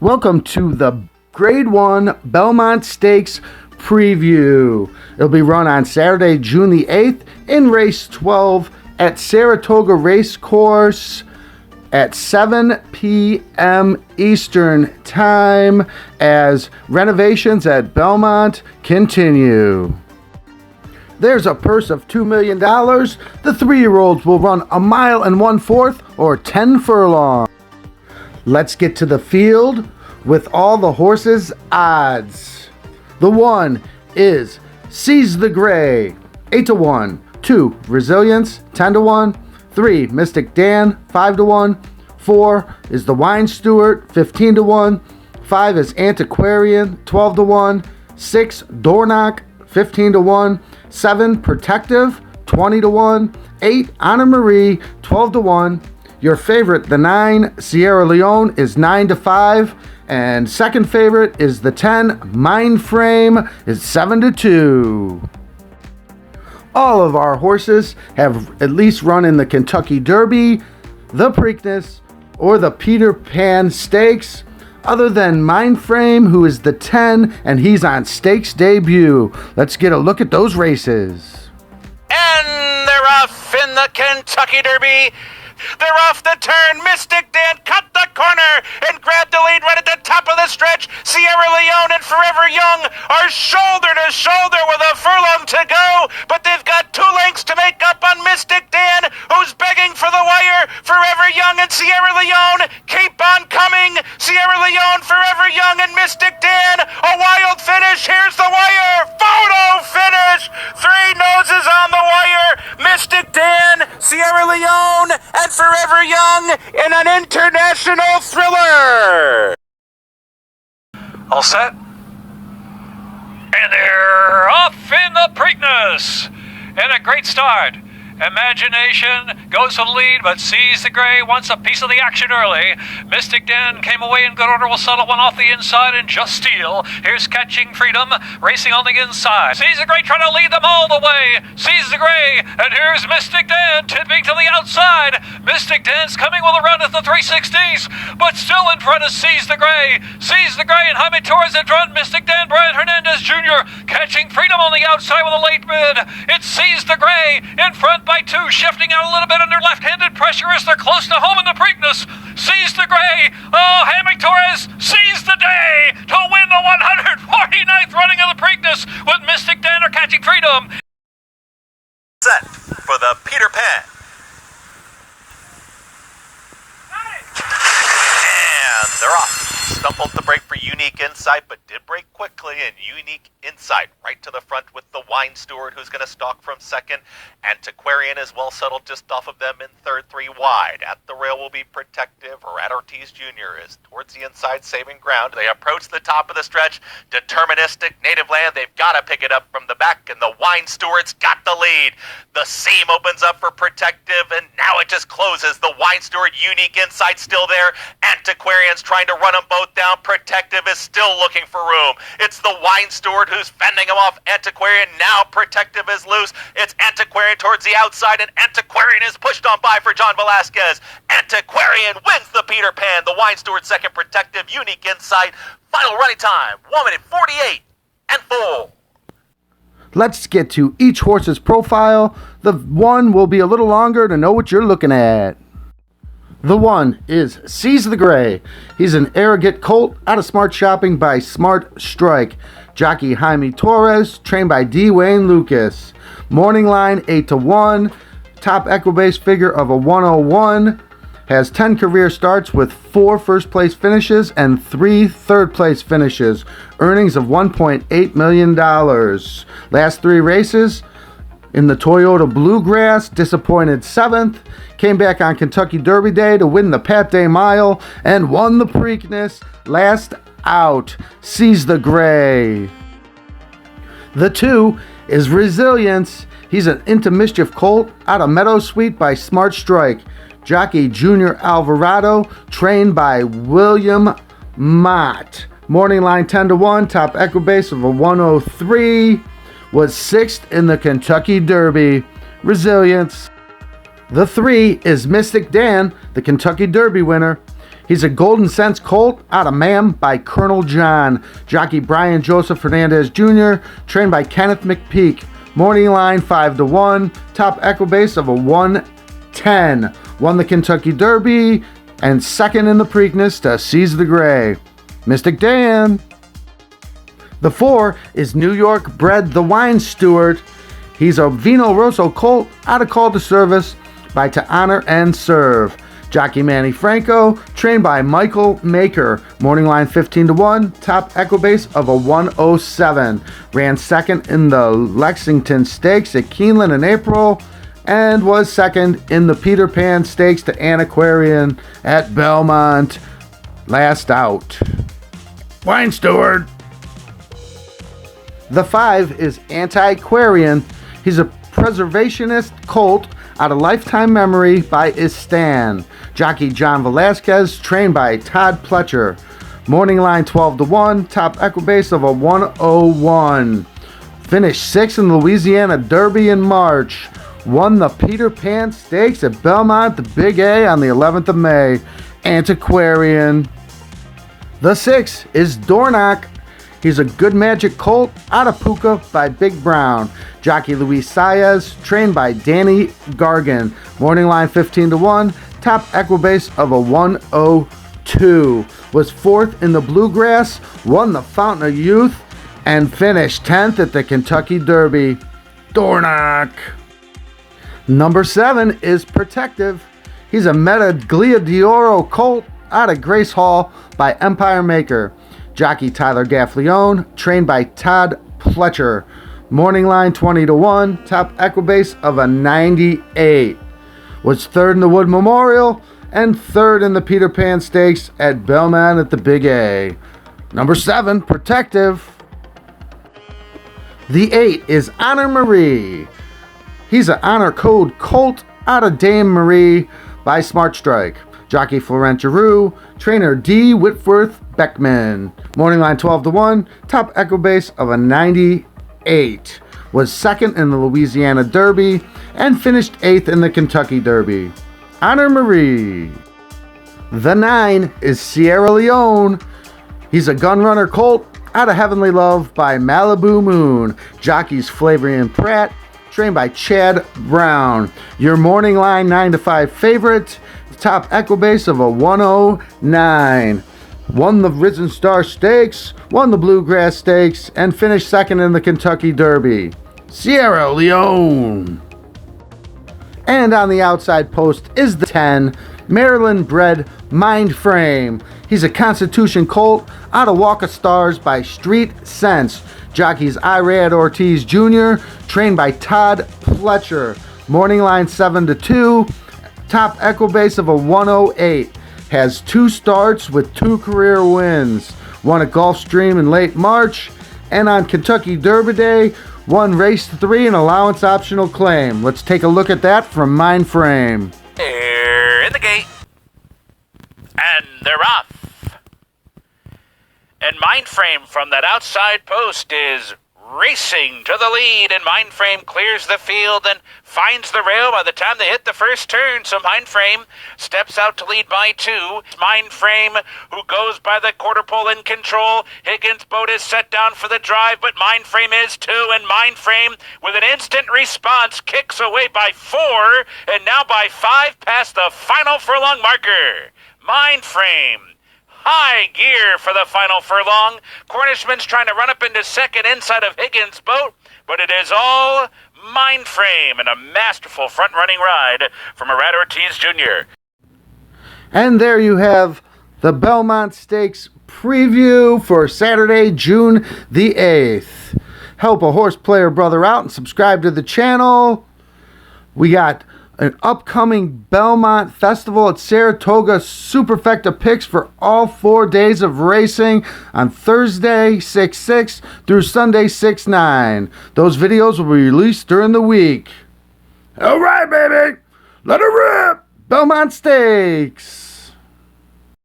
Welcome to the Grade 1 Belmont Stakes preview. It'll be run on Saturday, June the 8th in race 12 at Saratoga Racecourse at 7 p.m. Eastern Time as renovations at Belmont continue. There's a purse of $2 million. The 3-year-olds will run a mile and 1/4 or 10 furlongs. Let's get to the field with all the horses' odds. The 1 is Seize the Gray, 8-1. 2, Resilience, 10-1. 3, Mystic Dan, 5-1. 4 is the Wine Stewart, 15-1. 5 is Antiquarian, 12-1. 6, Dornock, 15-1. 7, Protective, 20-1. 8, Anna Marie, 12-1. Your favorite, the 9, Sierra Leone, is 9-5. And second favorite is the 10, Mind Frame, is 7-2. All of our horses have at least run in the Kentucky Derby, the Preakness, or the Peter Pan Stakes, other than Mind Frame, who is the 10, and he's on stakes debut. Let's get a look at those races. And they're off in the Kentucky Derby. They're off the turn. Mystic Dan cut the corner and grabbed the lead right at the top of the stretch. Sierra Leone and Forever Young are shoulder to shoulder with a furlong to go, but they've got 2 lengths to make up on Mystic Dan, who's begging for the wire. Forever Young and Sierra Leone keep on coming. Sierra Leone, Forever Young, and Mystic Dan. A wild finish. Here's the wire. Photo finish. 3 noses on the wire. Mystic Dan, Sierra Leone, and Forever Young in an international thriller. All set? And they're off in the Preakness. And a great start. Imagination goes for the lead, but Seize the Gray wants a piece of the action early. Mystic Dan came away in good order, will settle one off the inside and just steal. Here's Catching Freedom, racing on the inside. Seize the Gray trying to lead them all the way. Seize the Gray, and here's Mystic Dan tipping to the outside. Mystic Dan's coming with a run at the 360s, but still in front of Seize the Gray. Seize the Gray and Jaime Torres in front. Mystic Dan, Brian Hernandez Jr. Catching Freedom on the outside with a late mid. It's Seize the Gray in front by 2, shifting out a little bit under left-handed pressure as they're close to home in the Preakness. Seize the Gray. Oh, Jaime Torres seized the day to win the 149th running of the Preakness with Mystic Dan or Catching Freedom. Set for the Peter Pan. And they're off. Stumbled the break for Unique Insight, but did break quickly, and Unique Insight right to the front with the Wine Steward, who's going to stalk from second. Antiquarian is well settled just off of them in third, 3 wide. At the rail will be Protective. Rat Ortiz Jr. is towards the inside, saving ground. They approach the top of the stretch. Deterministic, Native Land, they've got to pick it up from the back, and the Wine Steward's got the lead. The seam opens up for Protective, and now it just closes. The Wine Steward, Unique Insight still there. Antiquarian's trying to run them both down. Protective is still looking for room. It's the Wine Steward who's fending him off. Antiquarian, now Protective is loose. It's Antiquarian towards the outside, and Antiquarian is pushed on by for John Velasquez. Antiquarian wins the Peter Pan. The Wine Steward second, Protective, Unique Insight. Final running time, 1 minute 48 and 4. Let's get to each horse's profile. The 1 will be a little longer to know what you're looking at. The 1 is Seize the Gray. He's an arrogant colt out of Smart Shopping by Smart Strike. Jockey Jaime Torres, trained by D. Wayne Lucas. Morning line 8-1. Top Equibase figure of a 101. Has 10 career starts with 4 first place finishes and 3 third place finishes. Earnings of $1.8 million. Last 3 races. In the Toyota Bluegrass, disappointed 7th, came back on Kentucky Derby Day to win the Pat Day Mile, and won the Preakness. Last out, Seize the Gray. The 2 is Resilience. He's an Into Mischief colt out of Meadow Sweet by Smart Strike. Jockey Junior Alvarado, trained by William Mott. Morning line 10-1, top Equibase of a 103. Was 6th in the Kentucky Derby. Resilience. The 3 is Mystic Dan, the Kentucky Derby winner. He's a Golden Sense colt out of Mam by Colonel John. Jockey Brian Joseph Fernandez Jr., trained by Kenneth McPeak. Morning line 5-1, top equibase of a 110. Won the Kentucky Derby and second in the Preakness to Seize the Gray. Mystic Dan. The 4 is New York bred the Wine Steward. He's a Vino Rosso colt out of Call to Service by To Honor and Serve. Jockey Manny Franco, trained by Michael Maker. Morning line 15-1, top equibase of a 107. Ran second in the Lexington Stakes at Keeneland in April and was second in the Peter Pan Stakes to Antiquarian at Belmont. Last out. Wine Steward. The 5 is Antiquarian. He's a preservationist colt out of Lifetime Memory by Istan. Jockey John Velasquez, trained by Todd Pletcher. Morning line 12-1, top equibase of a 101. Finished 6th in the Louisiana Derby in March. Won the Peter Pan Stakes at Belmont, the Big A, on the 11th of May. Antiquarian. The 6 is Dornock. He's a Good Magic colt out of Puka by Big Brown. Jockey Luis Saez, trained by Danny Gargan. Morning line 15-1, top equibase of a 102. Was 4th in the Bluegrass, won the Fountain of Youth, and finished 10th at the Kentucky Derby. Dornock. Number 7 is Protective. He's a Medaglia d'Oro colt out of Grace Hall by Empire Maker. Jockey Tyler Gaffleone, trained by Todd Pletcher. Morning line 20-1, top equibase of a 98. Was 3rd in the Wood Memorial and 3rd in the Peter Pan Stakes at Belmont at the Big A. Number 7, Protective. The 8 is Honor Marie. He's an Honor Code colt out of Dame Marie by Smart Strike. Jockey Florent Giroux, trainer D. Whitworth Beckman. Morning line 12-1, top equibase of a 98. Was 2nd in the Louisiana Derby and finished 8th in the Kentucky Derby. Honor Marie. The 9 is Sierra Leone. He's a gun-runner colt out of Heavenly Love by Malibu Moon. Jockeys Flavorian Pratt, trained by Chad Brown. Your morning line 9-5 favorite. Top equibase of a 109. Won the Risen Star Stakes, won the Bluegrass Stakes, and finished 2nd in the Kentucky Derby. Sierra Leone. And on the outside post is the 10, Maryland-bred Mindframe. He's a Constitution colt out of Walk of Stars by Street Sense. Jockeys Irad Ortiz Jr., trained by Todd Pletcher. Morning line 7-2. Top equibase of a 108. Has 2 starts with 2 career wins. Won at Gulfstream in late March, and on Kentucky Derby Day, won race 3 and allowance optional claim. Let's take a look at that from Mindframe. They're in the gate. And they're off. And Mindframe from that outside post is racing to the lead, and Mindframe clears the field and finds the rail by the time they hit the first turn. So Mindframe steps out to lead by 2. Mindframe, who goes by the quarter pole in control. Higgins' boat is set down for the drive, but Mindframe is too, and Mindframe, with an instant response, kicks away by 4, and now by 5 past the final furlong marker. Mindframe. High gear for the final furlong. Cornishman's trying to run up into second inside of Higgins' boat, but it is all Mindframe and a masterful front-running ride from Irad Ortiz Jr. And there you have the Belmont Stakes preview for Saturday, June the 8th. Help a horse player brother out and subscribe to the channel. We got an upcoming Belmont Festival at Saratoga Superfecta picks for all 4 days of racing on Thursday 6/6 through Sunday 6/9. Those videos will be released during the week. All right, baby, let it rip. Belmont Stakes.